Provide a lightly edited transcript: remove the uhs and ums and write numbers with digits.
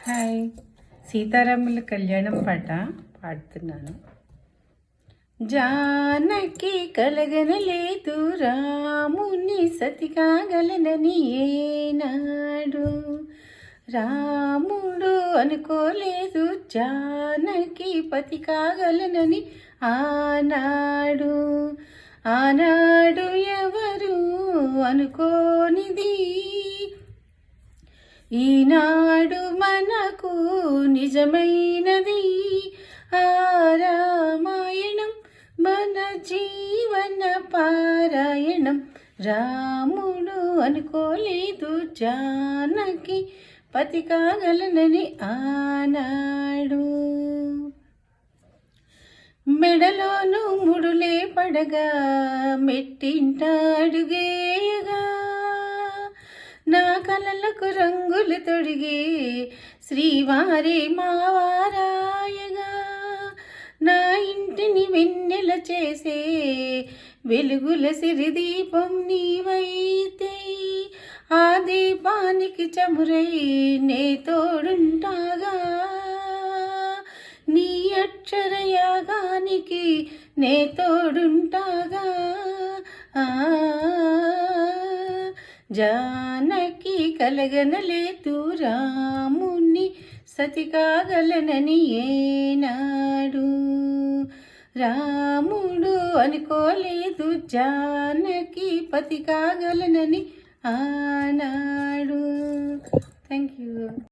Hi, సీతారాముల కళ్యాణం పాట పాడుతున్నాను. జానకి కలగనలేదు రాముని సతి కాగలనని ఏనాడు, రాముడు అనుకోలేదు జానకి పతి కాగలనని ఆనాడు. ఆనాడు ఎవరు అనుకోనిది ఈనాడు మనకు నిజమైనది. ఆ రామాయణం మన జీవన పారాయణం. రాముడు అనుకోలేదు జానకి పతి కాగలనని ఆనాడు. మెడలోను ముడులే పడగా మెట్టింట అడుగేయగా, నా కలలకు రంగులు తొడిగి శ్రీవారి మావారాయగా, నా ఇంటిని వెన్నెల చేసే వెలుగుల సిరిదీపం నీవైతే, ఆ దీపానికి చమురై నే తోడుంటాగా, నీ అక్షరయాగానికి నే తోడుంటాగా. జానకి కలగనలేదు రాముని సతి కాగలనని ఏనాడు, రాముడు అనుకోలేదు జానకి పతి కాగలనని ఆనాడు. Thank you.